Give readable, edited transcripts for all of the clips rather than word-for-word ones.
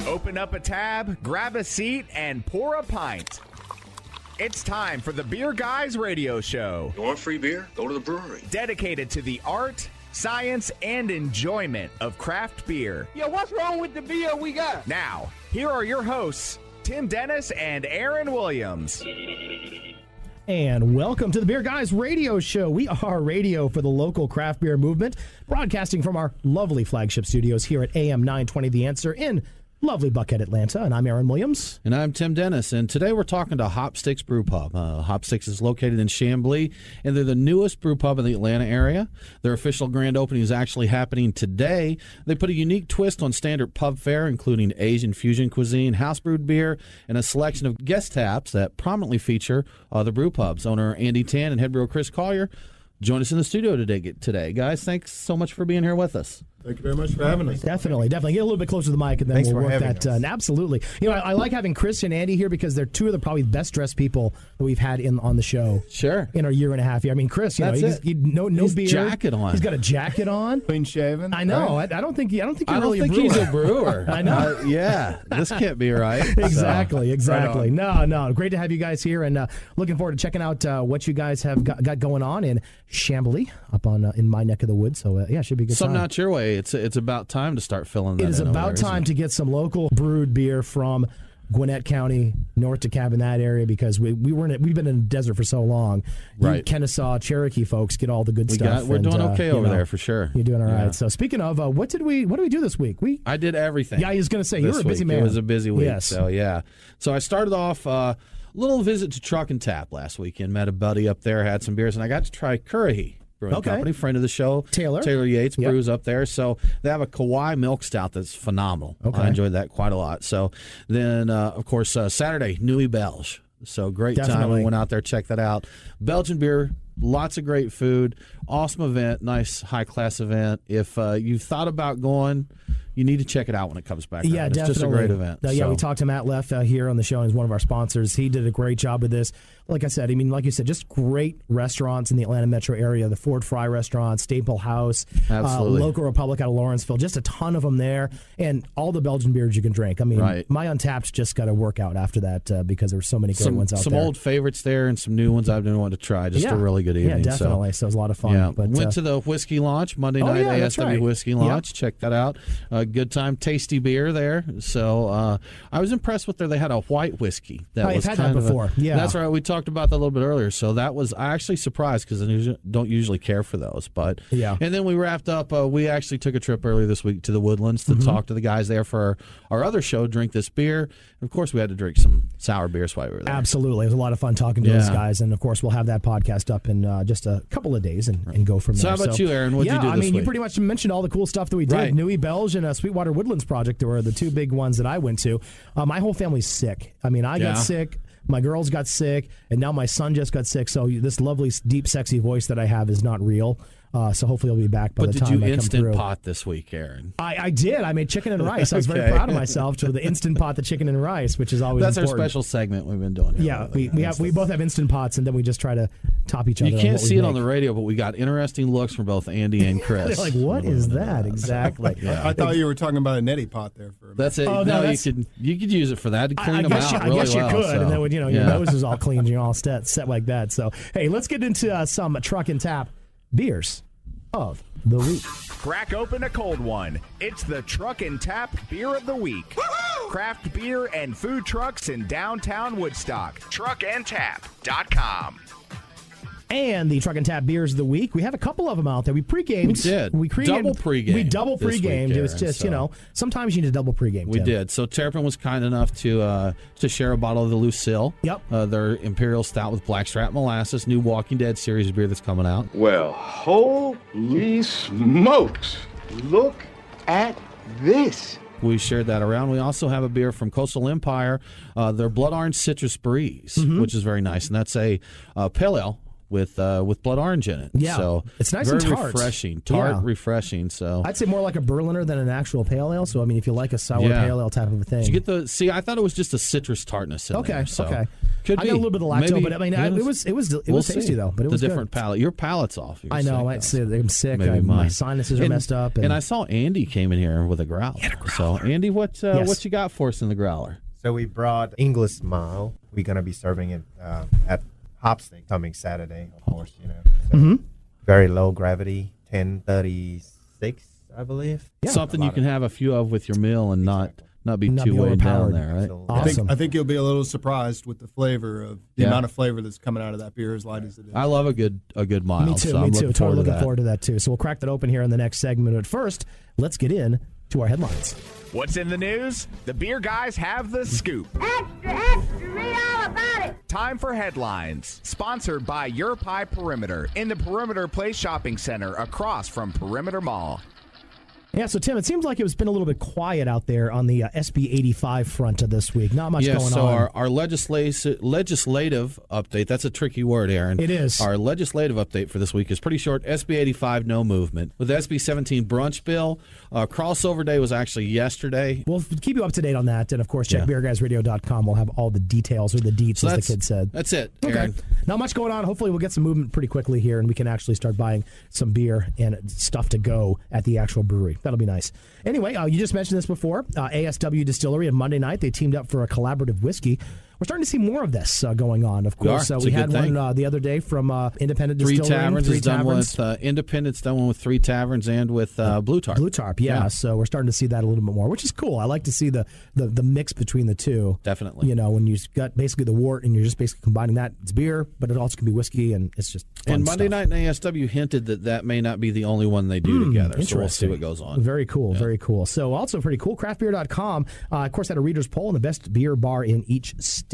Open up a tab, grab a seat, and pour a pint. It's time for the Beer Guys Radio Show. You want free beer? Go to the brewery. Dedicated to the art, science, and enjoyment of craft beer. Yo, what's wrong with the beer we got? Now, here are your hosts, Tim Dennis and Aaron Williams. And welcome to the Beer Guys Radio Show. We are radio for the local craft beer movement, broadcasting from our lovely flagship studios here at AM 920 The Answer in lovely Buckhead, Atlanta. And I'm Aaron Williams. And I'm Tim Dennis. And today we're talking to Hopstix Brewpub. Hopstix is located in Chamblee, and they're the newest brewpub in the Atlanta area. Their official grand opening is actually happening today. They put a unique twist on standard pub fare, including Asian fusion cuisine, house brewed beer, and a selection of guest taps that prominently feature the brewpubs. Owner Andy Tan and head brewer Chris Collier join us in the studio today. Guys, thanks so much for being here with us. Thank you very much for having us. Definitely. Get a little bit closer to the mic, and then Thanks we'll for work having that. us. Absolutely. You know, I like having Chris and Andy here because they're two of the probably best dressed people that we've had on the show. Sure. In our year and a half. I mean, Chris, you know, no He's beard. jacket on. He's got a jacket on. Clean shaven. I know. I don't think you're I don't really think a brewer. he's a brewer. I know. Yeah, this can't be right. Exactly. Right No. Great to have you guys here, and looking forward to checking out what you guys have got going on in Chamblee, up on in my neck of the woods. So yeah, it should be a good. Some time. out your way. It's about time to start filling that. It is in over about there, time isn't to get some local brewed beer from Gwinnett County, North DeKalb, in that area, because we've been in the desert for so long. Right. You Kennesaw, Cherokee folks get all the good stuff. We're doing okay over there there for sure. You're doing all right. Yeah. So speaking of, what do we do this week? I did everything. Yeah, I was going to say you this were a busy week. man. It was a busy week. Yes. So yeah. So I started off a little visit to Truck and Tap last weekend. Met a buddy up there, had some beers, and I got to try Currahee Brewing Company, friend of the show, Taylor Yates brews up there. So they have a Kauai milk stout that's phenomenal. Okay. I enjoyed that quite a lot. So then, of course, Saturday, Nuit Belge. So great time. We went out there, checked that out. Belgian beer, lots of great food, awesome event, nice high-class event. If you thought about going, you need to check it out when it comes back. Yeah, around. definitely. It's just a great event. Yeah, we talked to Matt Leff here on the show, and he's one of our sponsors. He did a great job with this. Like I said, like you said, just great restaurants in the Atlanta metro area. The Ford Fry Restaurant, Staple House, Local Republic out of Lawrenceville, just a ton of them there, and all the Belgian beers you can drink. I mean, my Untapped just got to work out after that because there were so many great ones out there. Some old favorites there and some new ones I've been wanting to try. Just a really good evening. Yeah, definitely. So it was a lot of fun. Yeah. But, went to the whiskey launch, Monday night, ASW Whiskey Launch. Check that out. Good time, tasty beer there. So I was impressed with they had a white whiskey. I've had that before. Yeah. That's right. We talked about that a little bit earlier. So that was, I actually surprised because I don't usually care for those. But yeah. And then we wrapped up, we actually took a trip earlier this week to the Woodlands to talk to the guys there for our other show, Drink This Beer. And of course, we had to drink some sour beers while we were there. Absolutely. It was a lot of fun talking to those guys. And of course, we'll have that podcast up in just a couple of days and go from there. So how about you, Aaron? What did you do this week? You pretty much mentioned all the cool stuff that we did. Right. Nuit Belge and Sweetwater Woodlands Project were the two big ones that I went to. My whole family's sick. I mean, I got sick. My girls got sick, and now my son just got sick. So this lovely, deep, sexy voice that I have is not real. So hopefully I'll be back by the time I come through. But did you instant pot this week, Aaron? I did. I made chicken and rice. I was very proud of myself to the instant pot, the chicken and rice, which is always important. Our special segment we've been doing here. Yeah, we both have instant pots, and then we just try to top each other. You can't see it on the radio, but we got interesting looks from both Andy and Chris. They're like, what is that exactly? I thought you were talking about a neti pot there for a minute. That's it. Oh, no, you could use it for that to clean them out I guess you could, so. and then when your nose is all clean, you're all set like that. So hey, let's get into some Truck and Tap beers of the week. Crack open a cold one. It's the Truck and Tap Beer of the Week. Woo-hoo! Craft beer and food trucks in downtown Woodstock. Truckandtap.com. And the Truck and Tap beers of the week, we have a couple of them out there. We pre-gamed. We did. Double pre-gamed. We double pre-gamed. It was just, sometimes you need a double pre-game. We did. So Terrapin was kind enough to share a bottle of the Lucille. Yep. Their Imperial Stout with Blackstrap Molasses, new Walking Dead series beer that's coming out. Well, holy smokes. Look at this. We shared that around. We also have a beer from Coastal Empire, their Blood Orange Citrus Breeze, which is very nice. And that's a pale ale with blood orange in it. Yeah, so it's nice very and tart. refreshing, refreshing. So I'd say more like a Berliner than an actual pale ale. So I mean, if you like a sour pale ale type of a thing, did you get the? See, I thought it was just a citrus tartness in there. So okay. Could I be. got a little bit of lacto, but I mean, it was tasty though. But it was a different palate. Your palate's off. I know. I'm sick. Maybe my sinuses are messed up. And I saw Andy came in here with a growler. So Andy, what you got for us in the growler? So we brought English Mile. We're gonna be serving it at Hopstix coming Saturday, of course. So very low gravity, 1036, I believe. Yeah. Something you can have a few of with your meal and not be too weighed down there, right? So, awesome. I think you'll be a little surprised with the flavor of the amount of flavor that's coming out of that beer, as light as it is. I love a good mild. Me too. So me too. Totally looking that. forward to that too. So we'll crack that open here in the next segment. But first, let's get in to our headlines. What's in the news? The beer guys have the scoop. Extra, extra, read all about it. Time for headlines. Sponsored by Your Pie Perimeter in the Perimeter Place Shopping Center across from Perimeter Mall. Yeah, so Tim, it seems like it's been a little bit quiet out there on the SB 85 front of this week. Not much going on. So our legislative update, that's a tricky word, Aaron. It is. Our legislative update for this week is pretty short. SB 85, no movement. With SB 17 Brunch Bill, crossover day was actually yesterday. We'll keep you up to date on that. And, of course, check beerguysradio.com. We'll have all the details or the deets, So as the kid said. That's it, Okay. Aaron. Not much going on. Hopefully we'll get some movement pretty quickly here, and we can actually start buying some beer and stuff to go at the actual brewery. That'll be nice. Anyway, you just mentioned this before. ASW Distillery on Monday night, they teamed up for a collaborative whiskey. We're starting to see more of this going on, of course. We had one the other day from Independent Distillery. Three Taverns is done with Independent's done one with Three Taverns and with Blue Tarp. Blue Tarp, yeah. So we're starting to see that a little bit more, which is cool. I like to see the mix between the two. Definitely. When you've got basically the wort and you're just basically combining that. It's beer, but it also can be whiskey, and it's just fun And Monday stuff. night in ASW hinted that may not be the only one they do together. So we'll see what goes on. Very cool, very cool. So also pretty cool, craftbeer.com, of course, had a reader's poll on the best beer bar in each state.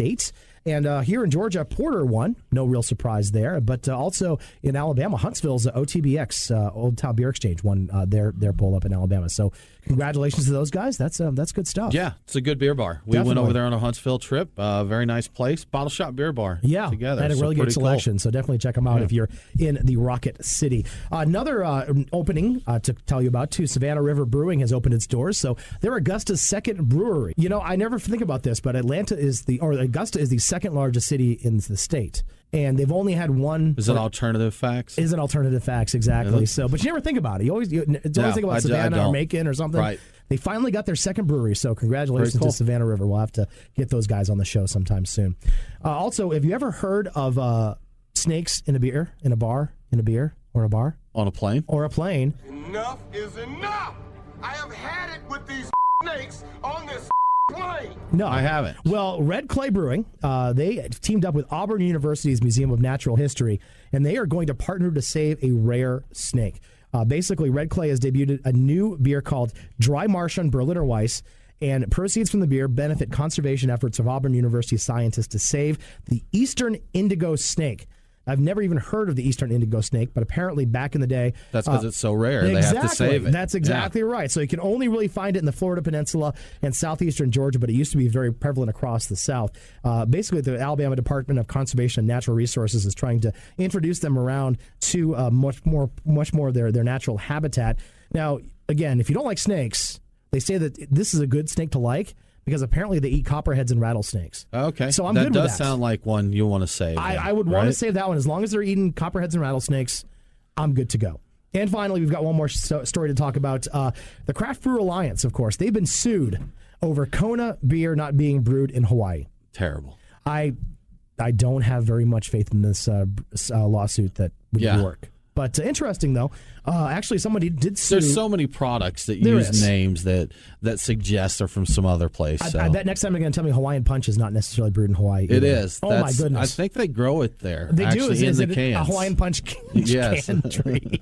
And here in Georgia, Porter won. No real surprise there. But also in Alabama, Huntsville's OTBX, Old Town Beer Exchange, won their poll up in Alabama. So congratulations to those guys. That's good stuff. Yeah, it's a good beer bar. We went over there on a Huntsville trip. Very nice place. Bottle Shop Beer Bar. Yeah, together. had a really good selection. Cool. So definitely check them out if you're in the Rocket City. Another opening to tell you about, too. Savannah River Brewing has opened its doors. So they're Augusta's second brewery. I never think about this, but Augusta is the second largest city in the state, and they've only had one. Is it alternative facts? Is it alternative facts, exactly? So, but you never think about it. You always think about Savannah or Macon or something. Right. They finally got their second brewery, so congratulations to Savannah River. We'll have to get those guys on the show sometime soon. Also, have you ever heard of snakes in a beer, in a bar, in a beer, or a bar? On a plane? Or a plane. Enough is enough. I have had it with these snakes on this plane. No, I haven't. Well, Red Clay Brewing, they teamed up with Auburn University's Museum of Natural History, and they are going to partner to save a rare snake. Basically, Red Clay has debuted a new beer called Dry Martian Berliner Weiss, and proceeds from the beer benefit conservation efforts of Auburn University scientists to save the eastern indigo snake. I've never even heard of the eastern indigo snake, but apparently back in the day... That's because it's so rare. Exactly. They have to save it. That's exactly right. So you can only really find it in the Florida Peninsula and southeastern Georgia, but it used to be very prevalent across the South. Basically, the Alabama Department of Conservation and Natural Resources is trying to introduce them around to much more of their natural habitat. Now, again, if you don't like snakes, they say that this is a good snake to like, because apparently they eat copperheads and rattlesnakes. Okay. So I'm good with that. That does sound like one you want to save. I would want to save that one. As long as they're eating copperheads and rattlesnakes, I'm good to go. And finally, we've got one more story to talk about. The Craft Brew Alliance, of course, they've been sued over Kona beer not being brewed in Hawaii. Terrible. I don't have very much faith in this lawsuit that would work. But interesting, though. Actually, somebody did sue. There's so many products that use names that suggest they're from some other place. I bet next time they're going to tell me Hawaiian Punch is not necessarily brewed in Hawaii either. It is. Oh, my goodness. I think they grow it there. They do. Is it cans. A Hawaiian Punch can tree?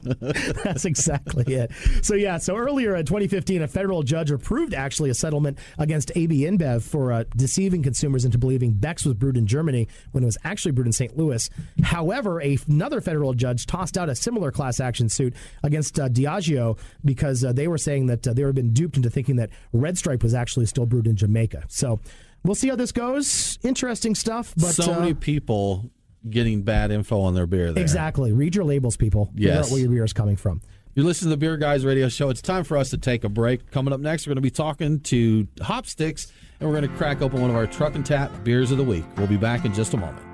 That's exactly it. So earlier in 2015, a federal judge approved actually a settlement against AB InBev for deceiving consumers into believing Beck's was brewed in Germany when it was actually brewed in St. Louis. However, another federal judge tossed out a similar class action suit against Diageo because they were saying that they were been duped into thinking that Red Stripe was actually still brewed in Jamaica. So we'll see how this goes. Interesting stuff. But so many people getting bad info on their beer there. Exactly. Read your labels, people. Yes. Figure out where your beer is coming from. You're listening to the Beer Guys Radio Show. It's time for us to take a break. Coming up next, we're going to be talking to Hopstix, and we're going to crack open one of our Truck and Tap Beers of the Week. We'll be back in just a moment.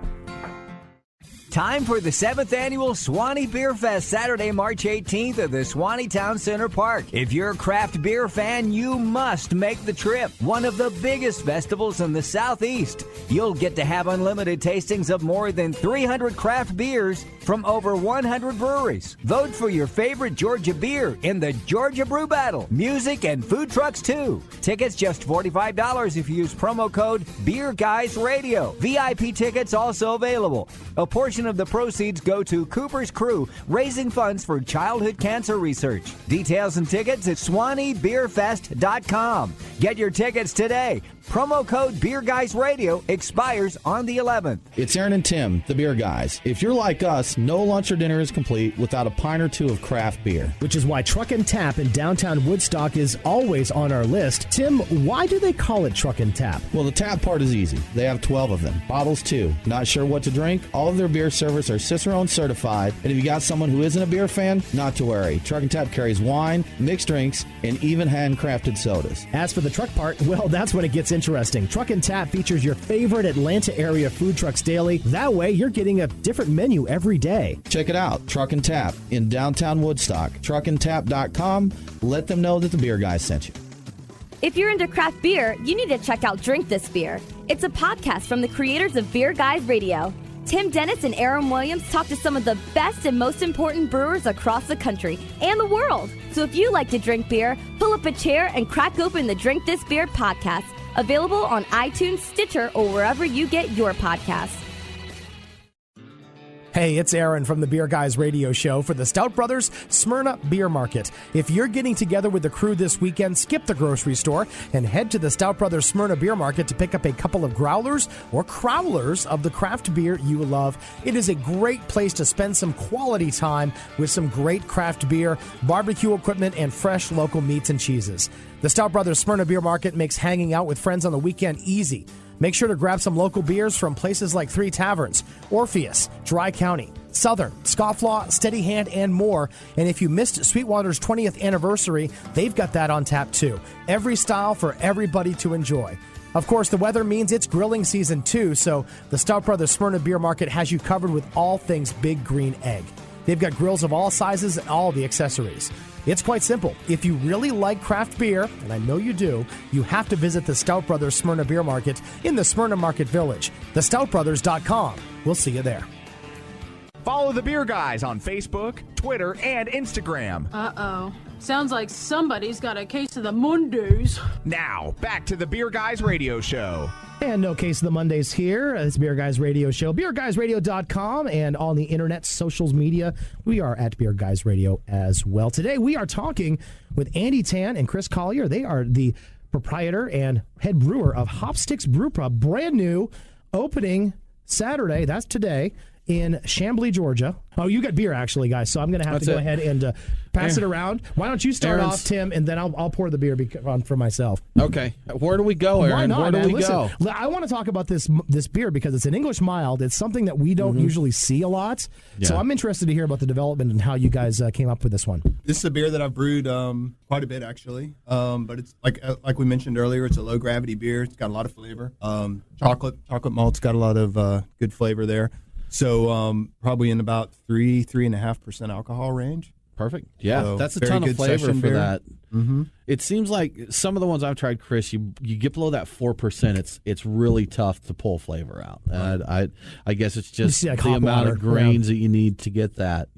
Time for the 7th annual Swanee Beer Fest, Saturday, March 18th at the Swanee Town Center Park. If you're a craft beer fan, you must make the trip. One of the biggest festivals in the Southeast. You'll get to have unlimited tastings of more than 300 craft beers from over 100 breweries. Vote for your favorite Georgia beer in the Georgia Brew Battle. Music and food trucks, too. Tickets just $45 if you use promo code Beer Guys Radio. VIP tickets also available. A portion of the proceeds go to Cooper's Crew, raising funds for childhood cancer research. Details and tickets at SwaneeBeerFest.com. Get your tickets today. Promo code Beer Guys Radio expires on the 11th. It's Aaron and Tim, the Beer Guys. If you're like us, no lunch or dinner is complete without a pint or two of craft beer. Which is why Truck and Tap in downtown Woodstock is always on our list. Tim, why do they call it Truck and Tap? Well, the tap part is easy. They have 12 of them. Bottles, too. Not sure what to drink? All of their beer servers are Cicerone certified. And if you got someone who isn't a beer fan, not to worry. Truck and Tap carries wine, mixed drinks, and even handcrafted sodas. As for the truck part, well, that's when it gets interesting. Truck and Tap features your favorite Atlanta area food trucks daily. That way, you're getting a different menu every day. Check it out. Truck and Tap in downtown Woodstock. Truckandtap.com. Let them know that the Beer Guys sent you. If you're into craft beer, you need to check out Drink This Beer. It's a podcast from the creators of Beer Guys Radio. Tim Dennis and Aaron Williams talk to some of the best and most important brewers across the country and the world. So if you like to drink beer, pull up a chair and crack open the Drink This Beer podcast. Available on iTunes, Stitcher, or wherever you get your podcasts. Hey, it's Aaron from the Beer Guys Radio Show for the Stout Brothers Smyrna Beer Market. If you're getting together with the crew this weekend, skip the grocery store and head to the Stout Brothers Smyrna Beer Market to pick up a couple of growlers or crowlers of the craft beer you love. It is a great place to spend some quality time with some great craft beer, barbecue equipment, and fresh local meats and cheeses. The Stout Brothers Smyrna Beer Market makes hanging out with friends on the weekend easy. Make sure to grab some local beers from places like Three Taverns, Orpheus, Dry County, Southern, Scofflaw, Steady Hand, and more. And if you missed Sweetwater's 20th anniversary, they've got that on tap too. Every style for everybody to enjoy. Of course, the weather means it's grilling season too, so the Stout Brothers Smyrna Beer Market has you covered with all things Big Green Egg. They've got grills of all sizes and all the accessories. It's quite simple. If you really like craft beer, and I know you do, you have to visit the Stout Brothers Smyrna Beer Market in the Smyrna Market Village. TheStoutBrothers.com. We'll see you there. Follow the Beer Guys on Facebook, Twitter, and Instagram. Uh-oh. Sounds like somebody's got a case of the Mondays. Now, back to the Beer Guys Radio Show. And no case of the Mondays here. It's Beer Guys Radio Show. BeerGuysRadio.com and on the internet, socials media. We are at Beer Guys Radio as well. Today we are talking with Andy Tan and Chris Collier. They are the proprietor and head brewer of Hopstix Brewpub. Brand new, opening Saturday. That's today. In Chamblee, Georgia. Oh, you got beer, actually, guys, so I'm going to have to go ahead and pass it around. Why don't you start off, Tim, and then I'll pour the beer for myself. Okay. Where do we go, Aaron? Why not, Where do we Listen, go? I want to talk about this beer because it's an English mild. It's something that we don't usually see a lot. Yeah. So I'm interested to hear about the development and how you guys came up with this one. This is a beer that I've brewed quite a bit, actually. But it's like we mentioned earlier, it's a low-gravity beer. It's got a lot of flavor. Chocolate malt's got a lot of good flavor there. So probably in about 3.5% alcohol range. Perfect. Yeah, so that's a ton of flavor for beer. that. Mm-hmm. It seems like some of the ones I've tried, Chris, you get below that 4%, it's really tough to pull flavor out. I guess it's just like the amount of grains that you need to get that.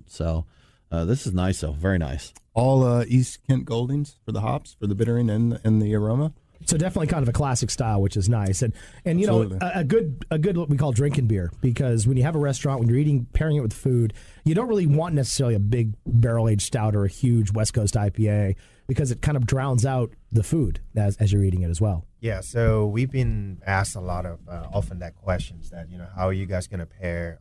So this is nice, though. Very nice. All East Kent Goldings for the hops, for the bittering and the aroma. So definitely kind of a classic style, which is nice, and Absolutely. a good what we call drinking beer, because when you have a restaurant, when you're eating, pairing it with food, you don't really want necessarily a big barrel aged stout or a huge West Coast IPA, because it kind of drowns out the food as you're eating it as well. Yeah, so we've been asked a lot of often that questions that how are you guys going to pair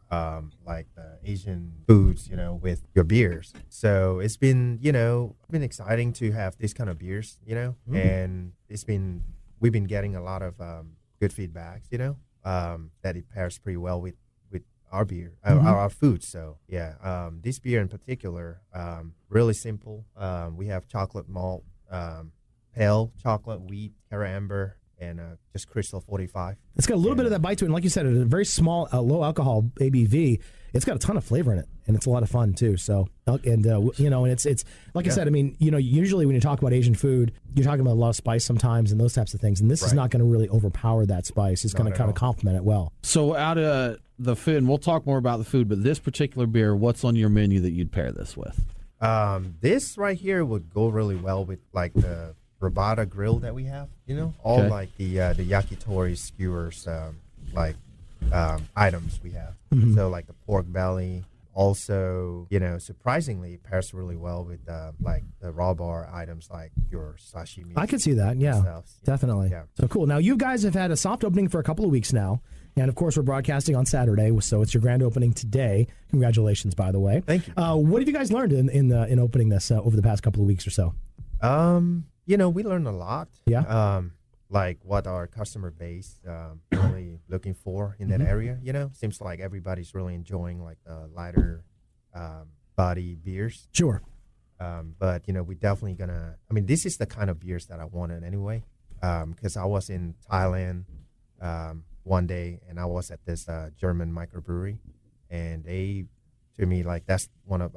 like the Asian foods with your beers. So it's been exciting to have these kind of beers, and we've been getting a lot of good feedbacks, that it pairs pretty well with our beer, our food. So yeah, this beer in particular, really simple. We have chocolate malt, pale chocolate, wheat, Cara Amber, and just Crystal 45. It's got a little bit of that bite to it. And like you said, it's a very small, low alcohol ABV. It's got a ton of flavor in it, and it's a lot of fun too. So, and it's like I said. I mean, usually when you talk about Asian food, you're talking about a lot of spice sometimes and those types of things. And this is not going to really overpower that spice. It's going to kind of complement it well. So, out of the food, and we'll talk more about the food, but this particular beer, what's on your menu that you'd pair this with? This right here would go really well with like the Rabata grill that we have. All like the yakitori skewers, items we have. Mm-hmm. So like the pork belly. Also, surprisingly, it pairs really well with like the raw bar items like your sashimi. I could see that, definitely. Yeah. So cool. Now, you guys have had a soft opening for a couple of weeks now, and of course, we're broadcasting on Saturday, so it's your grand opening today. Congratulations, by the way. Thank you. What have you guys learned in opening this over the past couple of weeks or so? We learned a lot. Yeah. Like what our customer base really looking for in that area. Seems like everybody's really enjoying like the lighter body beers. Sure. But we definitely gonna. I mean, this is the kind of beers that I wanted anyway. Because I was in Thailand one day, and I was at this German microbrewery, and they, to me, like that's one of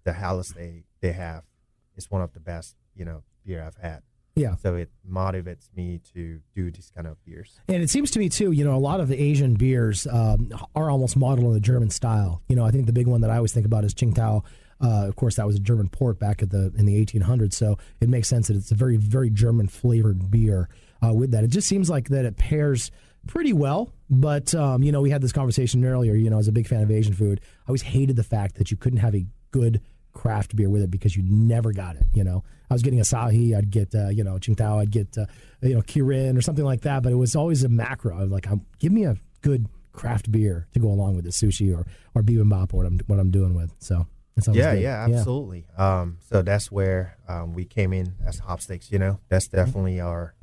the Helles they have. It's one of the best beer I've had. Yeah. So it motivates me to do this kind of beers. And it seems to me, too, a lot of the Asian beers are almost modeled on the German style. I think the big one that I always think about is Tsingtao. Of course, that was a German port back in the 1800s. So it makes sense that it's a very, very German-flavored beer with that. It just seems like that it pairs pretty well. But, we had this conversation earlier, as a big fan of Asian food. I always hated the fact that you couldn't have a good craft beer with it because you never got it. I was getting Asahi, I'd get Tsingtao, I'd get Kirin or something like that, but it was always a macro. I was like, give me a good craft beer to go along with the sushi or bibimbap or what I'm doing with. So that's always good. Yeah, absolutely. So that's where we came in as Hopstix. That's definitely our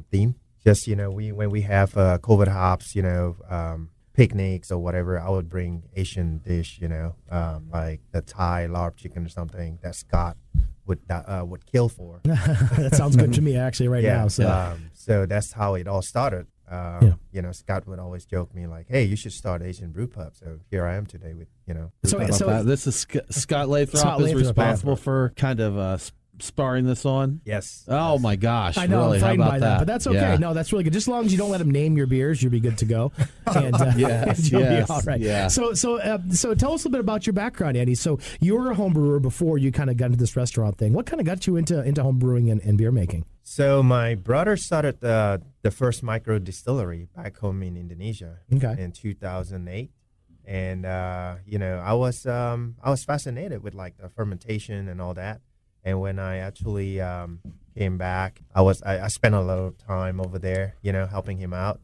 theme. Just when we have Covert Hops, picnics or whatever, I would bring Asian dish, like the Thai larb chicken or something that Scott would kill for. That sounds good to me actually now. So that's how it all started. Scott would always joke me like, "Hey, you should start Asian Brewpub." So here I am today with So this is Scott Lathrop is responsible for kind of sparring this on. Yes. Oh my gosh! I know. Really? I'm frightened by that, that, but that's okay. Yeah. No, that's really good. Just as long as you don't let him name your beers, you'll be good to go. And you'll be all right. Yeah. So tell us a little bit about your background, Andy. So you were a home brewer before you kind of got into this restaurant thing. What kind of got you into home brewing and beer making? So my brother started the first micro distillery back home in Indonesia in 2008. And I was fascinated with like the fermentation and all that. And when I actually came back, I spent a lot of time over there, helping him out.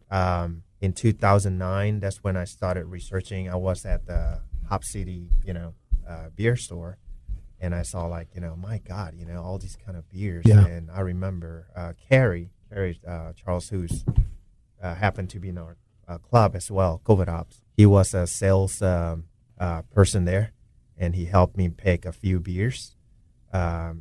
In 2009, that's when I started researching. I was at the Hop City, beer store, and I saw like, my God, all these kind of beers. Yeah. And I remember Carrie Charles, who's happened to be in our club as well, Covert Hops. He was a sales person there, and he helped me pick a few beers.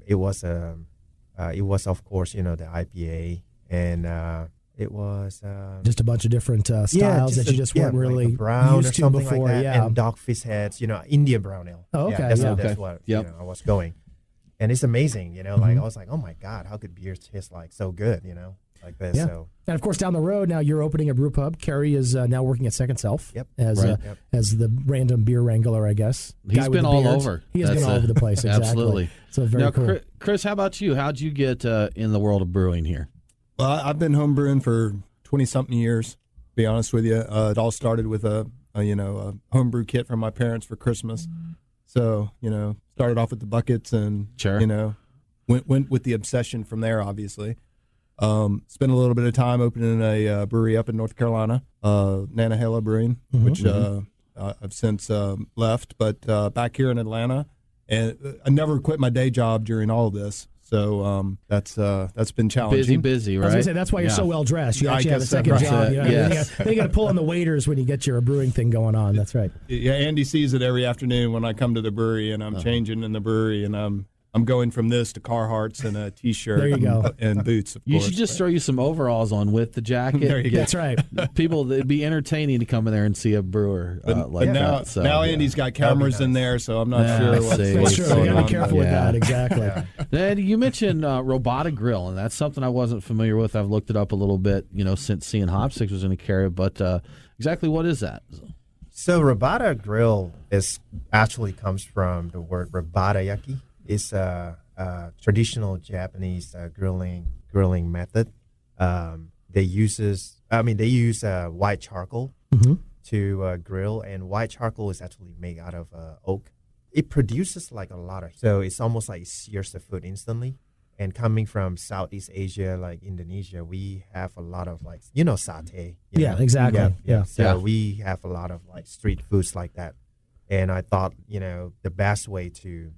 It was of course the IPA, and it was just a bunch of different styles that you just weren't really like brown used or to something before. like that, Yeah, and Dogfish Heads, Indian brown ale. Oh, okay. That's what I was going, and it's amazing. Like I was like, oh my God, how could beers taste like so good? Like this. Yeah. So. And of course, down the road now, you're opening a brew pub. Carrie is now working at Second Self. Yep. As the random beer wrangler, I guess. He's been all over. He has been all over the place. Exactly. Absolutely. So very cool. Chris, how about you? How'd you get in the world of brewing here? Well, I've been home brewing for 20-something years, to be honest with you. It all started with a homebrew kit from my parents for Christmas. So, started off with the buckets and, went with the obsession from there, obviously. Spent a little bit of time opening a brewery up in North Carolina, Nantahala Brewing, which I've since left, but back here in Atlanta. And I never quit my day job during all of this. So that's been challenging. Busy, right? I was going to say, that's why you're so well dressed. You actually have a second job. Then you got to pull in the waiters when you get your brewing thing going on. That's right. Yeah, Andy sees it every afternoon when I come to the brewery, and I'm changing in the brewery, and I'm going from this to Carhartts and a T-shirt there you go. and boots, of course. You should just throw you some overalls on with the jacket. There you go. That's right. People, it'd be entertaining to come in there and see a brewer like now, that. So, now Andy's got cameras in there, so I'm not sure what's That's true. going You got to on. be careful with that. Exactly. Andy, you mentioned Robata Grill, and that's something I wasn't familiar with. I've looked it up a little bit, since seeing Hopstix was in the carrier, but exactly what is that? So Robata Grill actually comes from the word Robatayaki. It's a traditional Japanese grilling method. They use white charcoal to grill, and white charcoal is actually made out of oak. It produces so it's almost like it sears the food instantly. And coming from Southeast Asia, like Indonesia, we have a lot of satay. Exactly. So we have a lot of street foods like that. And I thought, the best way to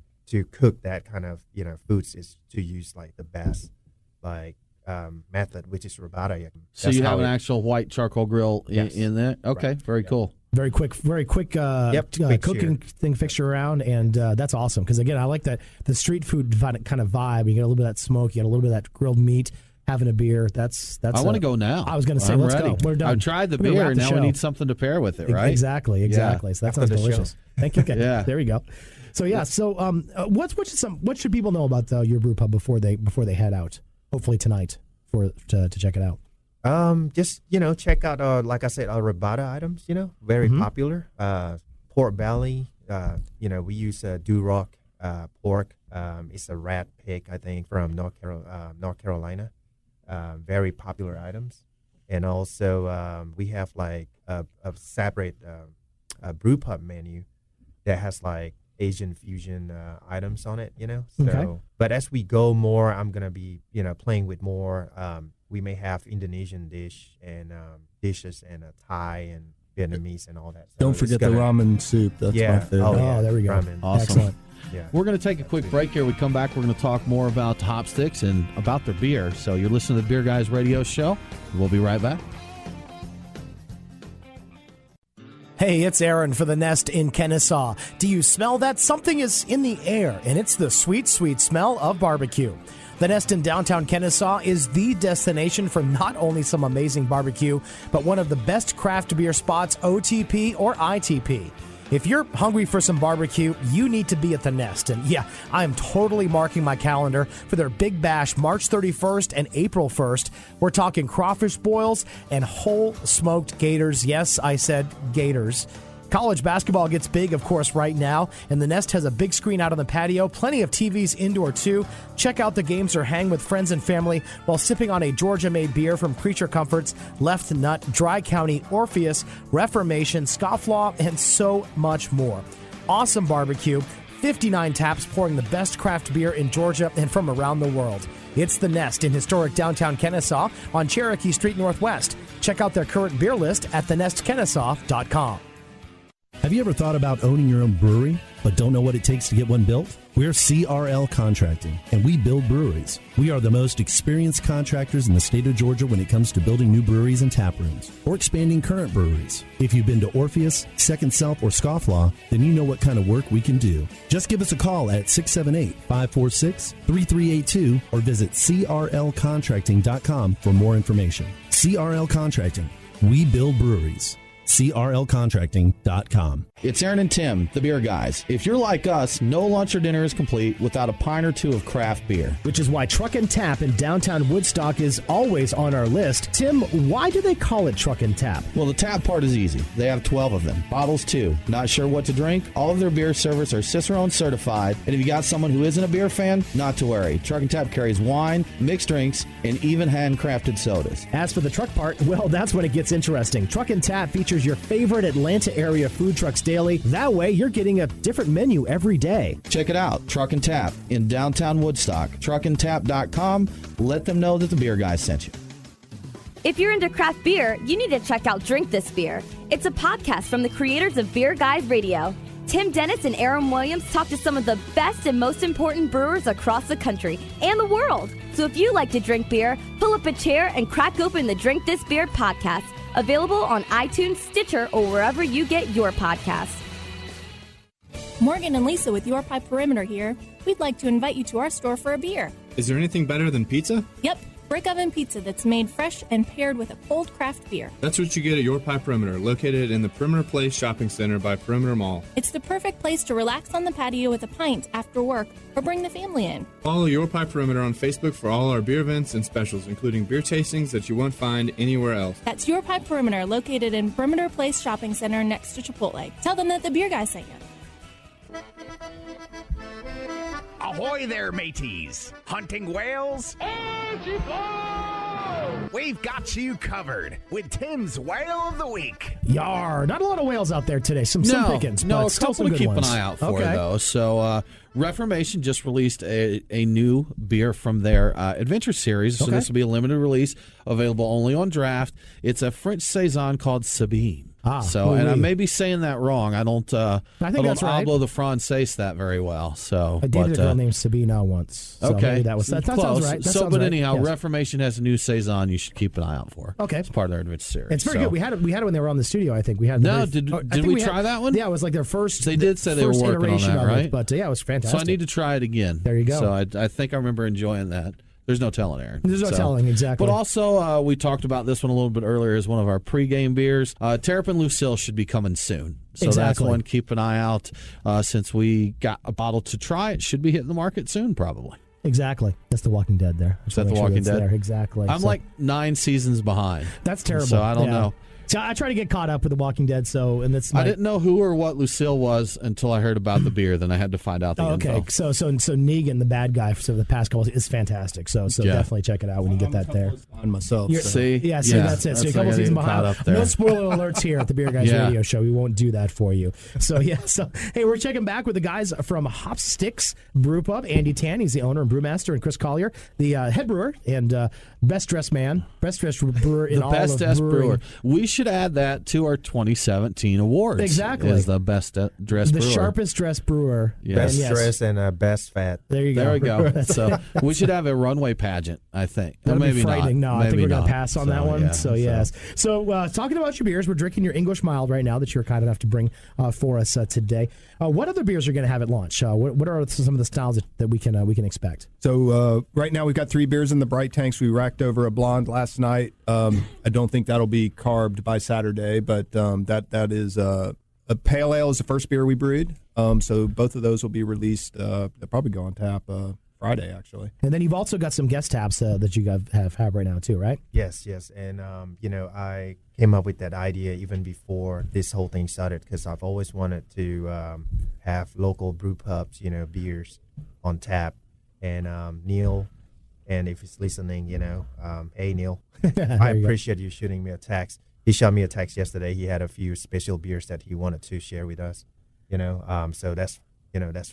cook that kind of foods is to use the best method, which is Robata. So you have an actual white charcoal grill in there? Okay, right. Very cool. Very quick cooking thing fixture around, and that's awesome. Because again, I like that the street food kind of vibe. You get a little bit of that smoke, you get a little bit of that grilled meat, having a beer. That's. I want to go now. I was going to say, I'm let's ready. go. We're done. I've tried the beer. Now we need something to pair with it, right? Exactly. Yeah. So that sounds delicious. Thank you. Okay. Yeah. There we go. So what should people know about your brew pub before they head out? Hopefully tonight to check it out. Just check out like I said, our Robata items. Very popular. Pork belly. We use Duroc pork. It's a rat pig, I think, from North Carolina. Very popular items, and also we have a separate Brewpub menu that has Asian fusion items on it. So, okay. But as we go more, I'm gonna be playing with more. We may have Indonesian dishes and Thai and Vietnamese and all that. So don't forget the ramen soup. That's my favorite. Oh, there we go. Ramen. Awesome. Excellent. Yeah. We're going to take a quick break here. We come back, we're going to talk more about Hopstix and about their beer. So you're listening to the Beer Guys Radio Show. We'll be right back. Hey, it's Aaron for the Nest in Kennesaw. Do you smell that? Something is in the air, and it's the sweet, sweet smell of barbecue. The Nest in downtown Kennesaw is the destination for not only some amazing barbecue, but one of the best craft beer spots, OTP or ITP. If you're hungry for some barbecue, you need to be at the Nest. And yeah, I am totally marking my calendar for their Big Bash March 31st and April 1st. We're talking crawfish boils and whole smoked gators. Yes, I said gators. College basketball gets big, of course, right now, and the Nest has a big screen out on the patio, plenty of TVs indoor, too. Check out the games or hang with friends and family while sipping on a Georgia-made beer from Creature Comforts, Left Nut, Dry County, Orpheus, Reformation, Scofflaw, and so much more. Awesome barbecue, 59 taps pouring the best craft beer in Georgia and from around the world. It's the Nest in historic downtown Kennesaw on Cherokee Street Northwest. Check out their current beer list at thenestkennesaw.com. Have you ever thought about owning your own brewery, but don't know what it takes to get one built? We're CRL Contracting, and we build breweries. We are the most experienced contractors in the state of Georgia when it comes to building new breweries and tap rooms, or expanding current breweries. If you've been to Orpheus, Second Self, or Scofflaw, then you know what kind of work we can do. Just give us a call at 678-546-3382 or visit crlcontracting.com for more information. CRL Contracting. We build breweries. crlcontracting.com. It's Aaron and Tim, the beer guys. If you're like us, no lunch or dinner is complete without a pint or two of craft beer. Which is why Truck and Tap in downtown Woodstock is always on our list. Tim, why do they call it Truck and Tap? Well, the tap part is easy. They have 12 of them. Bottles, too. Not sure what to drink? All of their beer servers are Cicerone certified. And if you got someone who isn't a beer fan, not to worry. Truck and Tap carries wine, mixed drinks, and even handcrafted sodas. As for the truck part, well, that's when it gets interesting. Truck and Tap features your favorite Atlanta area food trucks daily. That way, you're getting a different menu every day. Check it out. Truck and Tap in downtown Woodstock. Truckandtap.com. Let them know that the beer guy sent you. If you're into craft beer, you need to check out Drink This Beer. It's a podcast from the creators of Beer Guys Radio. Tim Dennis and Aaron Williams talk to some of the best and most important brewers across the country and the world. So if you like to drink beer, pull up a chair and crack open the Drink This Beer podcast, available on iTunes, Stitcher, or wherever you get your podcasts. Morgan and Lisa with Your Pie Perimeter here. We'd like to invite you to our store for a beer. Is there anything better than pizza? Yep, brick oven pizza that's made fresh and paired with a cold craft beer. That's what you get at Your Pie Perimeter, located in the Perimeter Place Shopping Center by Perimeter Mall. It's the perfect place to relax on the patio with a pint after work or bring the family in. Follow Your Pie Perimeter on Facebook for all our beer events and specials, including beer tastings that you won't find anywhere else. That's Your Pie Perimeter, located in Perimeter Place Shopping Center next to Chipotle. Tell them that the beer guy sent you. Ahoy there, mateys! Hunting whales? We've got you covered with Tim's Whale of the Week. Yar! Not a lot of whales out there today. Some pickings, no, but a still couple some to good keep ones. an eye out for, though. So, Reformation just released a new beer from their Adventure Series. So this will be a limited release, available only on draft. It's a French saison called Sabine. And I may be saying that wrong. I think that's right. Hablo the Français that very well. So I dated a girl named Sabina once. So okay, that sounds right. Anyhow, yes. Reformation has a new saison you should keep an eye out for. Okay, it's part of their Adventure Series. It's very good. We had it when they were on the studio. I think we had. Did we try that one? Yeah, it was like their first. They did say they were working on that, right? But yeah, it was fantastic. So I need to try it again. There you go. So I think I remember enjoying that. There's no telling, Aaron. There's no telling, exactly. But also, we talked about this one a little bit earlier as one of our pregame beers. Terrapin Lucille should be coming soon. So that's one, keep an eye out. Since we got a bottle to try, it should be hitting the market soon, probably. Exactly. That's The Walking Dead there. Is that The Walking Dead? There. Exactly. I'm like 9 seasons behind. That's terrible. So I don't know. So I try to get caught up with The Walking Dead, I didn't know who or what Lucille was until I heard about the beer. Then I had to find out the info. So Negan, the bad guy for the past couple, is fantastic. So definitely check it out when you get that there. On myself. That's it. So a couple seasons behind. No spoiler alerts here at the Beer Guys Radio Show. We won't do that for you. So hey, we're checking back with the guys from Hopstix Brewpub. Andy Tan, he's the owner and brewmaster, and Chris Collier, the head brewer and best dressed brewer in all of best dressed brewing. brewer. We should add that to our 2017 awards. Exactly. Is the best dressed brewer. The sharpest dressed brewer. Best dressed and best fat. There you go. There we go. So we should have a runway pageant, I think. That would be frightening. Not. No, maybe I think we're going not. to pass on that one. Yes. So talking about your beers, we're drinking your English Mild right now that you're kind enough to bring for us today. What other beers are going to have at launch? What are some of the styles that we can expect? So right now we've got 3 beers in the bright tanks. We racked over a blonde last night. I don't think that'll be carved by Saturday, but that is a pale ale is the first beer we brewed. So both of those will be released. They'll probably go on tap Friday, actually. And then you've also got some guest taps that you guys have right now too, right? Yes. And I came up with that idea even before this whole thing started because I've always wanted to have local brew pubs, beers on tap. And Neil, and if he's listening, hey Neil, I appreciate you shooting me a text. He shot me a text yesterday. He had a few special beers that he wanted to share with us. So that's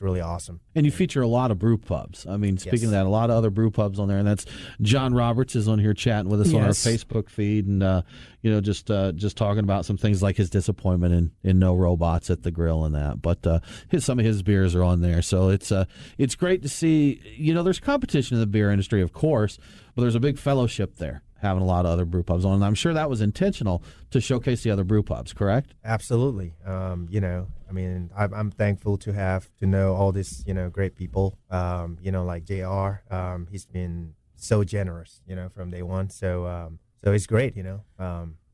really awesome. And you feature a lot of brew pubs. I mean, speaking of that, a lot of other brew pubs on there, and that's John Roberts is on here chatting with us on our Facebook feed, and just talking about some things like his disappointment in no robots at the grill and that. But some of his beers are on there, so it's great to see. There's competition in the beer industry, of course, but there's a big fellowship there, having a lot of other brew pubs on. And I'm sure that was intentional to showcase the other brew pubs, correct? Absolutely. I'm thankful to know all these, great people, like JR. He's been so generous, from day one. So it's great,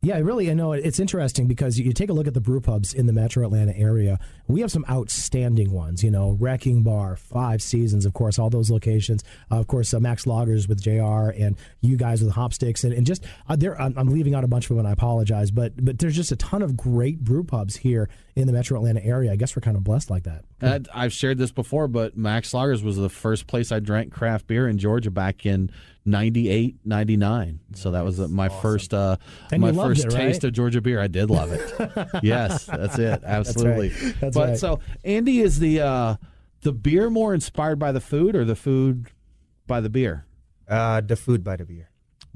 Yeah, really, I know it's interesting because you take a look at the brew pubs in the metro Atlanta area. We have some outstanding ones, Wrecking Bar, 5 Seasons, of course, all those locations. Of course, Max Loggers with JR and you guys with Hopstix. And just, I'm leaving out a bunch of them, and I apologize. But there's just a ton of great brew pubs here in the metro Atlanta area. I guess we're kind of blessed like that. I've shared this before, but Max Loggers was the first place I drank craft beer in Georgia back in 98, 99. So that was my first taste of Georgia beer. I did love it. Yes, that's it. Absolutely. That's right. So Andy, is the beer more inspired by the food or the food by the beer? The food by the beer.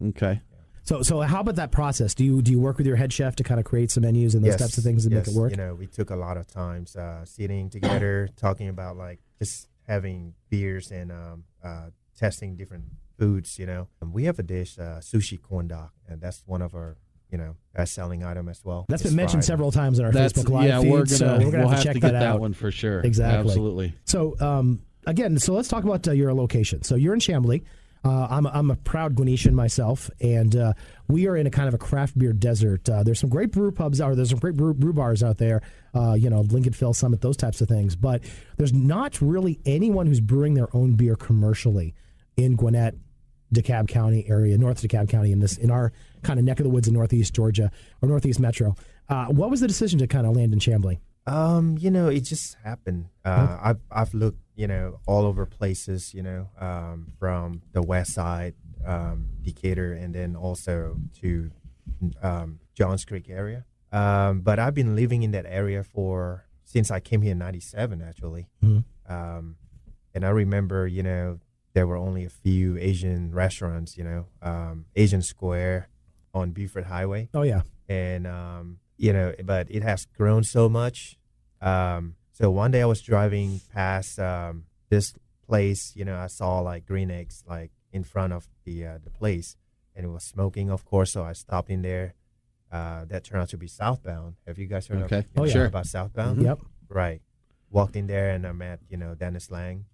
Okay. So how about that process? Do you work with your head chef to kind of create some menus and those types of things to make it work? You know, we took a lot of times sitting together, talking about like just having beers and testing different foods. You know, we have a dish, sushi corn dog, and that's one of our best-selling item as well. That's been mentioned several times in our Facebook Live feed. We'll have to check get that out. one for sure. Exactly, absolutely. So again, let's talk about your location. So you're in Chamblee. I'm a proud Guanetian myself, and we are in a kind of a craft beer desert. There's some great brew pubs out there. There's some great brew bars out there, Lincoln Phil Summit, those types of things. But there's not really anyone who's brewing their own beer commercially in Gwinnett, DeKalb County area, North DeKalb County, in our kind of neck of the woods in Northeast Georgia or Northeast Metro. What was the decision to kind of land in Chamblee? It just happened. I've looked, all over places, from the west side, Decatur, and then also to Johns Creek area. But I've been living in that area since I came here in 97, actually. Mm-hmm. And I remember, there were only a few Asian restaurants, Asian Square on Beaufort Highway. Oh, yeah. And, but it has grown so much. So one day I was driving past this place, I saw like green eggs like in front of the place, and it was smoking, of course. So I stopped in there. That turned out to be Southbound. Have you guys heard about Southbound? Mm-hmm. Yep. Right. Walked in there and I met, Dennis Lang,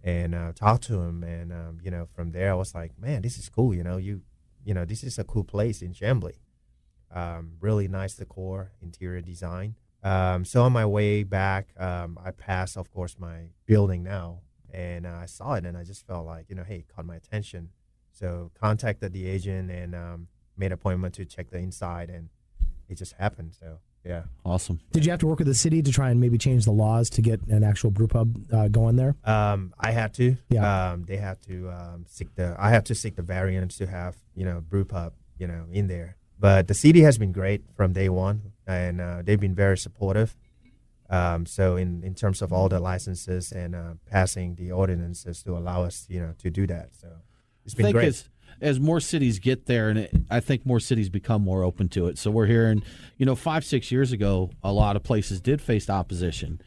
and talked to him. And, from there I was like, man, this is cool. This is a cool place in Chamblee. Really nice decor, interior design. So on my way back, I passed, of course, my building now, and I saw it, and I just felt like, hey, it caught my attention. So contacted the agent and made an appointment to check the inside, and it just happened. So, yeah. Awesome. Did you have to work with the city to try and maybe change the laws to get an actual brew pub going there? I had to. Yeah. They had to I have to seek the variance to have, brew pub, in there. But the city has been great from day one, and they've been very supportive. So in terms of all the licenses and passing the ordinances to allow us, to do that. So it's been great. As more cities get there, and I think more cities become more open to it. So we're hearing, 5-6 years ago, a lot of places did face opposition.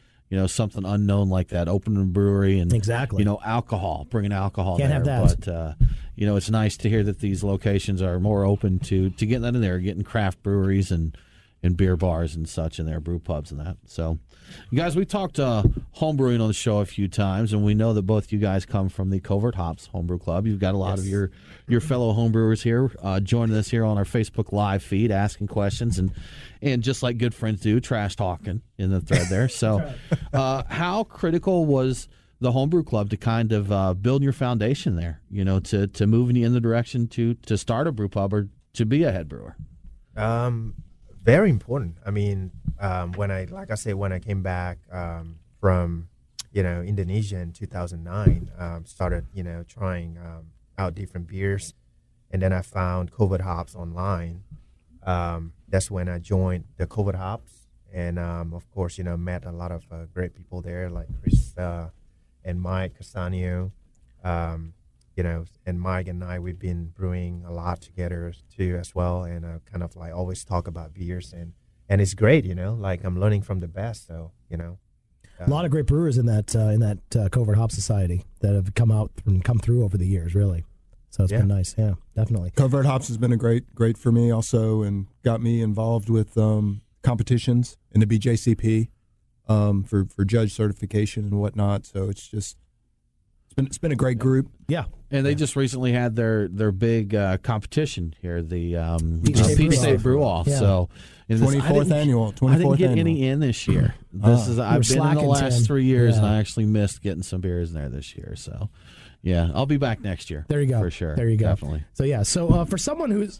Something unknown like that, opening a brewery and exactly, alcohol, bringing alcohol. Can't there. have that. But it's nice to hear that these locations are more open to getting that in there, getting craft breweries and beer bars and such in there, brew pubs and that. So, you guys, we talked homebrewing on the show a few times, and we know that both you guys come from the Covert Hops Homebrew Club. You've got a lot of your fellow homebrewers here joining us here on our Facebook Live feed, asking questions and just like good friends do, trash talking in the thread there. So, how critical was the Homebrew Club to kind of build your foundation there, to moving you in the direction to start a brew pub or to be a head brewer? Very important. I mean, when I came back from, Indonesia in 2009, started, trying out different beers, and then I found Covert Hops online. That's when I joined the Covert Hops, and of course, met a lot of great people there, like Chris and Mike Castanio. And Mike and I, we've been brewing a lot together too as well, and kind of like always talk about beers, and it's great, like I'm learning from the best. So, a lot of great brewers in that Covert Hop Society that have come out and come through over the years, really. So it's been nice, yeah, definitely. Covert Hops has been a great for me also, and got me involved with competitions in the BJCP for judge certification and whatnot. So it's been a great group. Yeah. And they just recently had their big competition here, the Beach State Brew Off. Yeah. So 24th annual. I didn't get any in this year. I've been in the last 3 years, and I actually missed getting some beers in there this year. So, yeah, I'll be back next year. There you go. For sure. There you go. Definitely. So, yeah. So, for someone who's,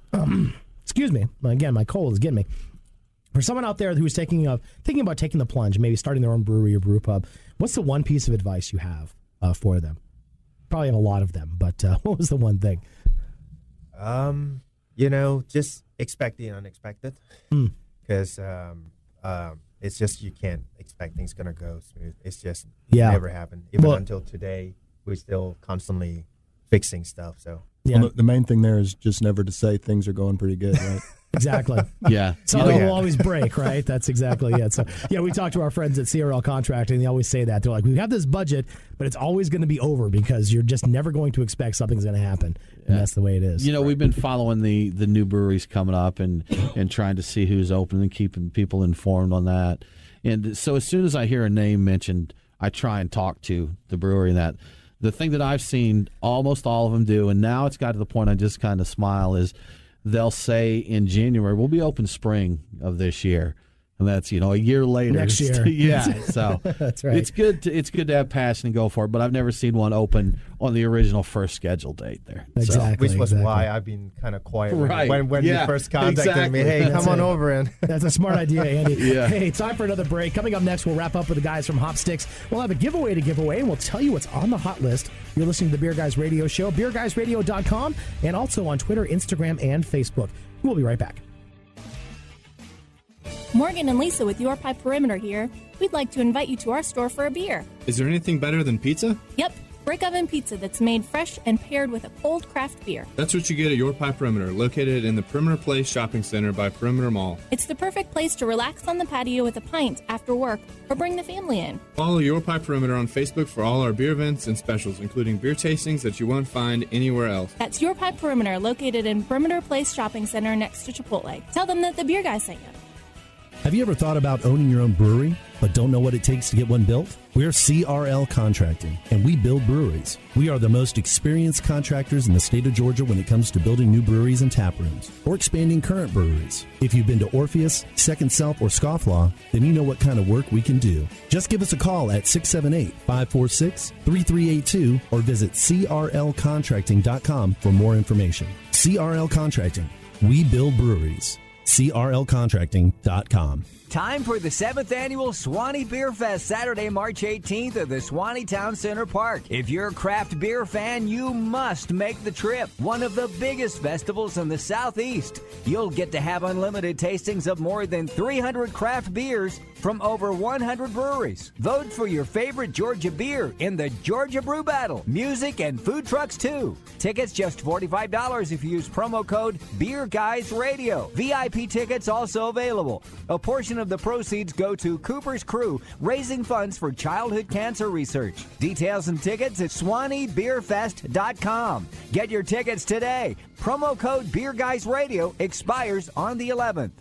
excuse me, again, my cold is getting me. For someone out there who's thinking about taking the plunge, maybe starting their own brewery or brew pub, what's the one piece of advice you have for them? Probably have a lot of them, but what was the one thing? Just expect the unexpected, because it's just you can't expect things gonna go smooth. It's just never happened. Even until today, we're still constantly fixing stuff. So Yeah. Well, the main thing there is just never to say things are going pretty good, right? Exactly. Yeah. Something will always break, right? That's exactly it. So, yeah, we talked to our friends at CRL Contracting. They always say that. They're like, we have this budget, but it's always going to be over because you're just never going to expect something's going to happen. And that's the way it is. We've been following the new breweries coming up and trying to see who's open and keeping people informed on that. And so as soon as I hear a name mentioned, I try and talk to the brewery. And that the thing that I've seen almost all of them do, and now it's got to the point I just kind of smile, is they'll say in January, we'll be open spring of this year. And that's, a year later. Next year. Yeah. So that's right. It's good to have passion and go for it, but I've never seen one open on the original first scheduled date there. Exactly. Which was why I've been kind of quiet Right. when you first contacted me. Hey, come on over. And That's a smart idea, Andy. Yeah. Hey, time for another break. Coming up next, we'll wrap up with the guys from Hopstix. We'll have a giveaway to give away, and we'll tell you what's on the hot list. You're listening to the Beer Guys Radio Show, beerguysradio.com, and also on Twitter, Instagram, and Facebook. We'll be right back. Morgan and Lisa with Your Pie Perimeter here. We'd like to invite you to our store for a beer. Is there anything better than pizza? Yep, brick oven pizza that's made fresh and paired with a cold craft beer. That's what you get at Your Pie Perimeter, located in the Perimeter Place Shopping Center by Perimeter Mall. It's the perfect place to relax on the patio with a pint after work or bring the family in. Follow Your Pie Perimeter on Facebook for all our beer events and specials, including beer tastings that you won't find anywhere else. That's Your Pie Perimeter, located in Perimeter Place Shopping Center next to Chipotle. Tell them that the Beer Guys sent you. Have you ever thought about owning your own brewery, but don't know what it takes to get one built? We're CRL Contracting, and we build breweries. We are the most experienced contractors in the state of Georgia when it comes to building new breweries and tap rooms, or expanding current breweries. If you've been to Orpheus, Second Self, or Scofflaw, then you know what kind of work we can do. Just give us a call at 678-546-3382 or visit crlcontracting.com for more information. CRL Contracting. We build breweries. crlcontracting.com. Time for the 7th Annual Swanee Beer Fest, Saturday, March 18th at the Swanee Town Center Park. If you're a craft beer fan, you must make the trip. One of the biggest festivals in the Southeast. You'll get to have unlimited tastings of more than 300 craft beers from over 100 breweries. Vote for your favorite Georgia beer in the Georgia Brew Battle. Music and food trucks, too. Tickets just $45 if you use promo code BeerGuysRadio. VIP tickets also available. A portion of the proceeds go to Cooper's Crew, raising funds for childhood cancer research. Details and tickets at SwaneeBeerFest.com. Get your tickets today. Promo code BeerGuysRadio expires on the 11th.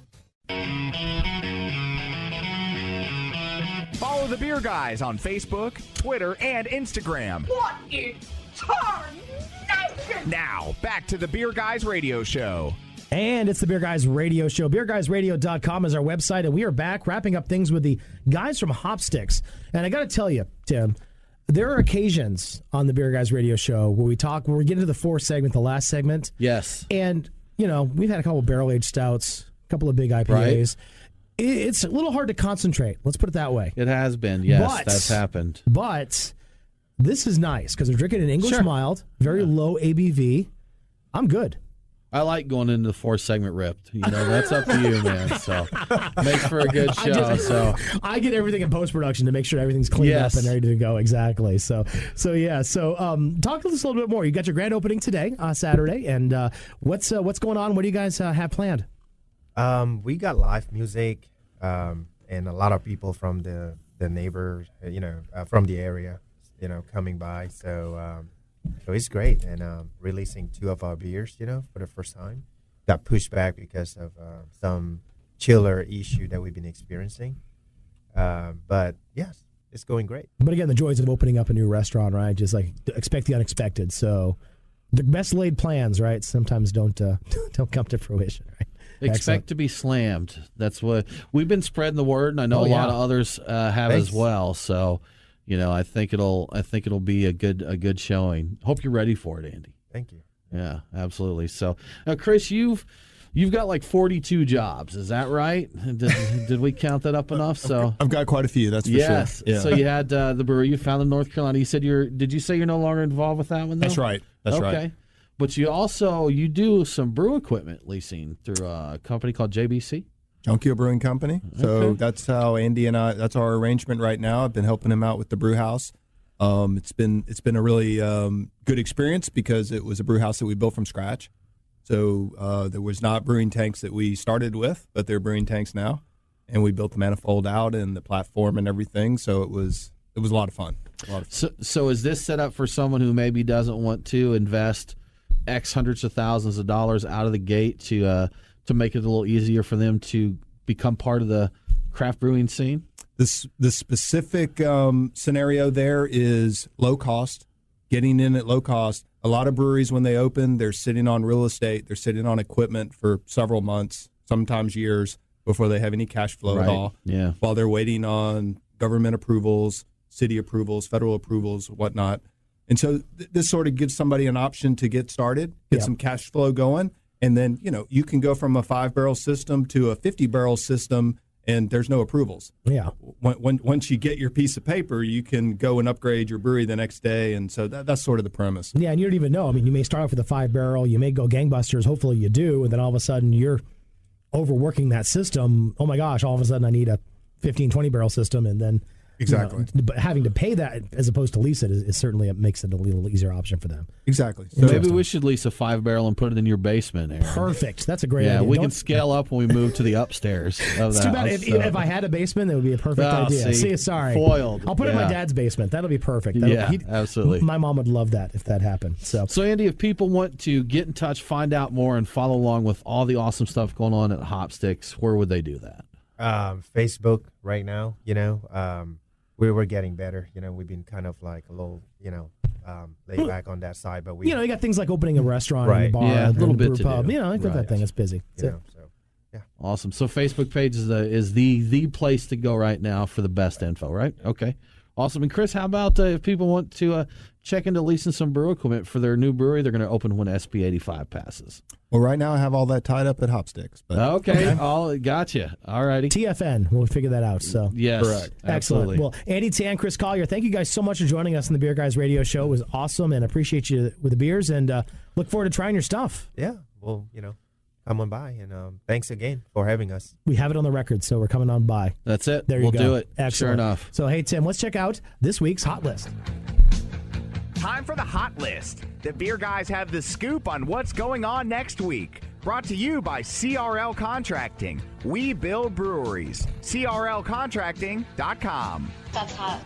Follow the Beer Guys on Facebook, Twitter, and Instagram. What in tarnation? Now, back to the Beer Guys Radio Show. And it's the Beer Guys Radio Show. BeerGuysRadio.com is our website, and we are back wrapping up things with the guys from Hopstix. And I got to tell you, Tim, there are occasions on the Beer Guys Radio Show where we get into the fourth segment, the last segment. Yes. And, we've had a couple of barrel-aged stouts, a couple of big IPAs. Right. It's a little hard to concentrate. Let's put it that way. It has been. Yes, that's happened. But this is nice because we're drinking an English mild, very low ABV. I'm good. I like going into the fourth segment ripped. That's up to you, man. So makes for a good show. I get everything in post-production to make sure everything's cleaned up and ready to go. Exactly. So talk to us a little bit more. You got your grand opening today, Saturday, and what's going on? What do you guys have planned? We got live music, and a lot of people from the neighbors, from the area, coming by. So it's great, and releasing 2 of our beers, for the first time. Got pushed back because of some chiller issue that we've been experiencing. But yes, it's going great. But again, the joys of opening up a new restaurant, right? Just like expect the unexpected. So the best laid plans, right, sometimes don't come to fruition, right? Expect to be slammed. That's what we've been spreading the word, and I know a lot of others have as well. So, I think it'll be a good showing. Hope you're ready for it, Andy. Thank you. Yeah, absolutely. So, now, Chris, you've got like 42 jobs. Is that right? Did we count that up enough? So I've got quite a few. That's for sure. Yeah. So you had the brewery you founded in North Carolina. You said did you say you're no longer involved with that one? Though? That's right. That's right. Okay. But you do some brew equipment leasing through a company called JBC? Junkio Brewing Company. So that's how Andy and I, that's our arrangement right now. I've been helping him out with the brew house. It's been a really good experience because it was a brew house that we built from scratch. So there was not brewing tanks that we started with, but they're brewing tanks now, and we built the manifold out and the platform and everything. So it was a lot of fun. So is this set up for someone who maybe doesn't want to invest X hundreds of thousands of dollars out of the gate to make it a little easier for them to become part of the craft brewing scene? The specific scenario there is low cost, getting in at low cost. A lot of breweries, when they open, they're sitting on real estate. They're sitting on equipment for several months, sometimes years, before they have any cash flow at all. Yeah. While they're waiting on government approvals, city approvals, federal approvals, whatnot. And so this sort of gives somebody an option to get started, get some cash flow going, and then, you can go from a 5-barrel system to a 50-barrel system, and there's no approvals. Yeah. Once you get your piece of paper, you can go and upgrade your brewery the next day, and so that's sort of the premise. Yeah, and you don't even know. I mean, you may start off with a 5-barrel, you may go gangbusters, hopefully you do, and then all of a sudden you're overworking that system. Oh my gosh, all of a sudden I need a 15, 20-barrel system, and then exactly. But having to pay that as opposed to lease it is certainly makes it a little easier option for them. Exactly. So maybe we should lease a 5-barrel and put it in your basement, Aaron. Perfect. That's a great idea. Yeah, we can scale up when we move to the upstairs of it's the too bad house, if I had a basement, that would be a perfect idea. See, sorry. Foiled. I'll put it in my dad's basement. That'll be perfect. Absolutely. My mom would love that if that happened. So Andy, if people want to get in touch, find out more, and follow along with all the awesome stuff going on at Hopstix, where would they do that? Facebook right now, we're getting better. We've been kind of like a little, laid back on that side, but you got things like opening a restaurant, right. and a bar, a little bit to Brewpub. do. I think that thing is busy. Awesome. So Facebook page is the place to go right now for the best info, right? Okay. Awesome. And Chris, how about if people want to check into leasing some brew equipment for their new brewery they're going to open when SB 85 passes? Well, right now I have all that tied up at Hopstix. But Okay. Gotcha. All righty. TFN. We'll figure that out. So yes. Correct. Excellent. Absolutely. Well, Andy, Tan, Chris Collier, thank you guys so much for joining us on the Beer Guys Radio Show. It was awesome, and appreciate you with the beers, and look forward to trying your stuff. Yeah. Well, come on by, and thanks again for having us. We have it on the record, so we're coming on by. That's it. There you we'll go. do it. Excellent. Sure enough. So, hey, Tim, let's check out this week's Hot List. Time for the Hot List. The Beer Guys have the scoop on what's going on next week. Brought to you by CRL Contracting. We build breweries. CRLcontracting.com. That's hot.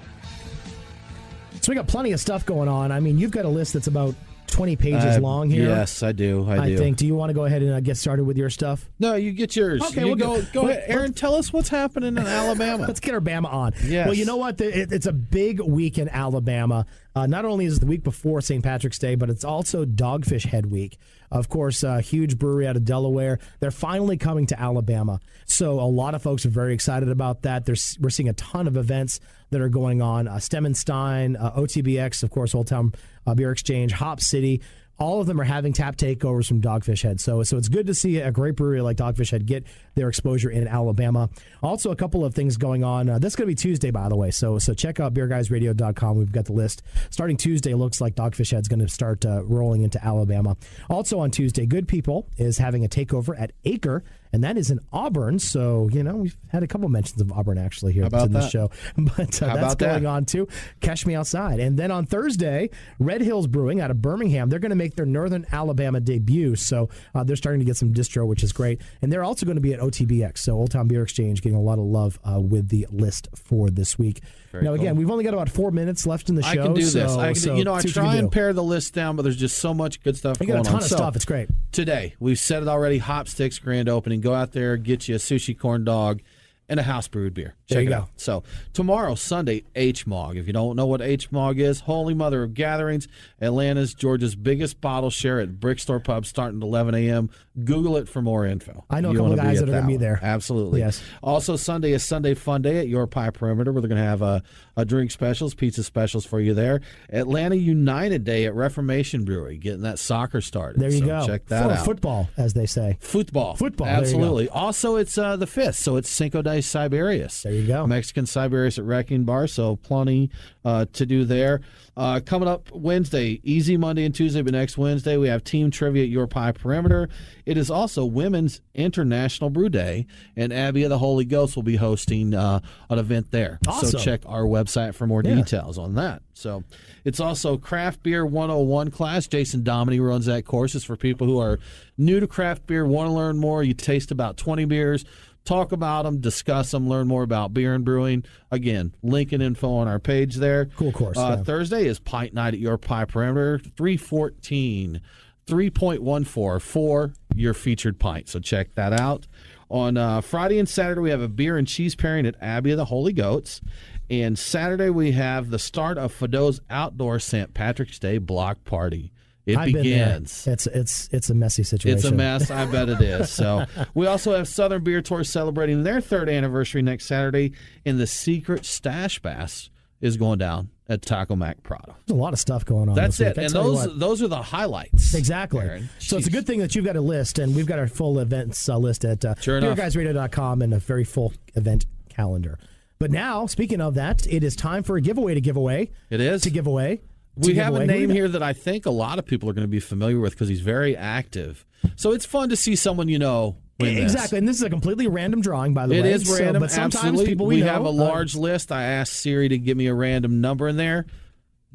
So we got plenty of stuff going on. I mean, you've got a list that's about 20 pages long here. Yes, I do. I think. Do you want to go ahead and get started with your stuff? No, you get yours. Okay, go ahead. Aaron, tell us what's happening in Alabama. Let's get our Bama on. Yes. Well, you know what? It's a big week in Alabama. Not only is it the week before St. Patrick's Day, but it's also Dogfish Head Week. Of course, a huge brewery out of Delaware. They're finally coming to Alabama. So a lot of folks are very excited about that. We're seeing a ton of events that are going on. Stem and Stein, OTBX, of course, Old Town Beer Exchange, Hop City. All of them are having tap takeovers from Dogfish Head. So it's good to see a great brewery like Dogfish Head get their exposure in Alabama. Also, a couple of things going on. That's going to be Tuesday, by the way. So check out beerguysradio.com. We've got the list. Starting Tuesday, looks like Dogfish Head's going to start rolling into Alabama. Also on Tuesday, Good People is having a takeover at Acre, and that is in Auburn. So, we've had a couple mentions of Auburn actually here in the show. But that's going on too. Catch me outside. And then on Thursday, Red Hills Brewing out of Birmingham, they're going to make their Northern Alabama debut. So they're starting to get some distro, which is great. And they're also going to be at OTBX, so Old Town Beer Exchange, getting a lot of love with the list for this week. Again, we've only got about 4 minutes left in the show. I can do this. I I try and pare the list down, but there's just so much good stuff going on. You got a ton of stuff. It's great. Today, we've said it already, Hopstix grand opening. Go out there, get you a sushi corn dog and a house brewed beer. Check it out. So tomorrow, Sunday, HMOG. If you don't know what HMOG is, Holy Mother of Gatherings, Atlanta's, Georgia's biggest bottle share at Brickstore Pub starting at 11 a.m. Google it for more info. I know a couple of guys that are going to be there. Absolutely. Yes. Also, Sunday is Sunday Fun Day at Your Pie Perimeter, where they're going to have a drink specials, pizza specials for you there. Atlanta United Day at Reformation Brewery, getting that soccer started. There you go. Check that out. Football, as they say. Football. Football. Absolutely. Also, it's the 5th, so it's Cinco de by Siberius. There you go. Mexican Siberius at Wrecking Bar, so plenty to do there. Coming up Wednesday, easy Monday and Tuesday, but next Wednesday we have Team Trivia at Your Pie Perimeter. It is also Women's International Brew Day, and Abbey of the Holy Ghost will be hosting an event there. Awesome. So check our website for more details on that. So it's also Craft Beer 101 class. Jason Dominy runs that course. It's for people who are new to craft beer, want to learn more. You taste about 20 beers, talk about them, discuss them, learn more about beer and brewing. Again, link and info on our page there. Cool course. Thursday is Pint Night at Your Pie Perimeter, 3.14 for your featured pint. So check that out. On Friday and Saturday, we have a beer and cheese pairing at Abbey of the Holy Goats. And Saturday, we have the start of Fadeau's Outdoor St. Patrick's Day Block Party. It begins. It's a messy situation. It's a mess. I bet it is. So we also have Southern Beer Tour celebrating their 3rd anniversary next Saturday, and the Secret Stash Bass is going down at Taco Mac Prado. There's a lot of stuff going on. That's it. And those are the highlights. Exactly. Aaron. So it's a good thing that you've got a list, and we've got our full events list at beerguysradio.com and a very full event calendar. But now, speaking of that, it is time for a giveaway to give away. It is. To give away. We have a name here that I think a lot of people are going to be familiar with because he's very active. So it's fun to see someone you know win exactly. And this is a completely random drawing, by the way. It is random, but sometimes absolutely. People we know, have a large list. I asked Siri to give me a random number in there.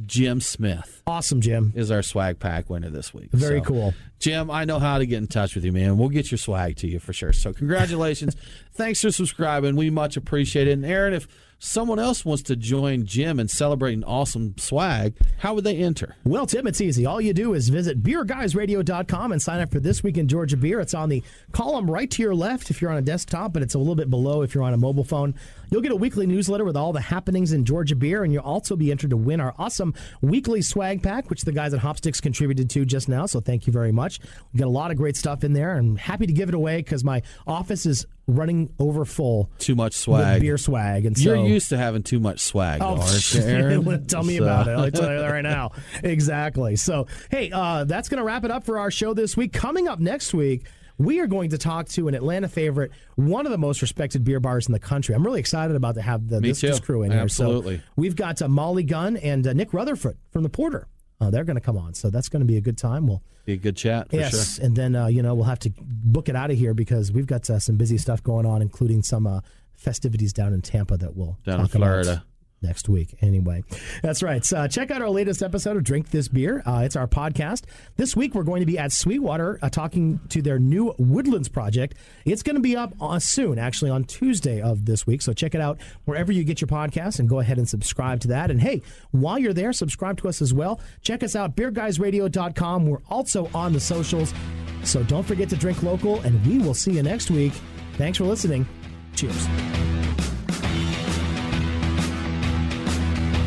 Jim Smith. Awesome, Jim. Is our swag pack winner this week. Very cool. Jim, I know how to get in touch with you, man. We'll get your swag to you for sure. So congratulations. Thanks for subscribing. We much appreciate it. And Aaron, if someone else wants to join Jim in celebrating awesome swag, how would they enter? Well, Tim, it's easy. All you do is visit beerguysradio.com and sign up for This Week in Georgia Beer. It's on the column right to your left if you're on a desktop, but it's a little bit below if you're on a mobile phone. You'll get a weekly newsletter with all the happenings in Georgia beer, and you'll also be entered to win our awesome weekly swag pack, which the guys at Hopstix contributed to just now, so thank you very much. We've got a lot of great stuff in there, and happy to give it away because my office is running over full. Too much swag. With beer swag. And you're used to having too much swag, aren't you, Aaron? Tell me about it. I'll tell you that right now. Exactly. So, hey, that's going to wrap it up for our show this week. Coming up next week, we are going to talk to an Atlanta favorite, one of the most respected beer bars in the country. I'm really excited about to have this crew in here. Absolutely. So we've got Molly Gunn and Nick Rutherford from The Porter. They're going to come on, so that's going to be a good time. We'll be a good chat, for sure. And then we'll have to book it out of here because we've got some busy stuff going on, including some festivities down in Tampa that we'll talk in Florida about next week. Anyway, that's right. So check out our latest episode of Drink This Beer. It's our podcast. This week we're going to be at Sweetwater talking to their new Woodlands project. It's going to be up soon, actually on Tuesday of this week. So check it out wherever you get your podcasts and go ahead and subscribe to that. And hey, while you're there, subscribe to us as well. Check us out, beerguysradio.com. We're also on the socials. So don't forget to drink local, and we will see you next week. Thanks for listening. Cheers.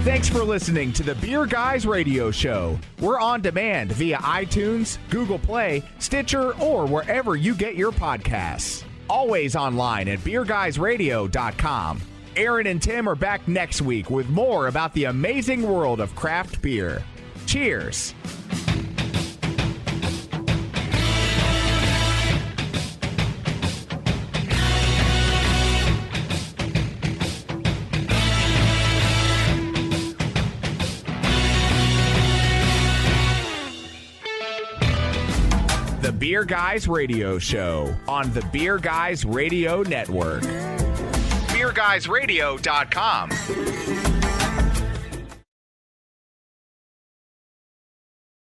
Thanks for listening to the Beer Guys Radio Show. We're on demand via iTunes, Google Play, Stitcher, or wherever you get your podcasts. Always online at beerguysradio.com. Aaron and Tim are back next week with more about the amazing world of craft beer. Cheers. The Beer Guys Radio Show on the Beer Guys Radio Network. BeerGuysRadio.com.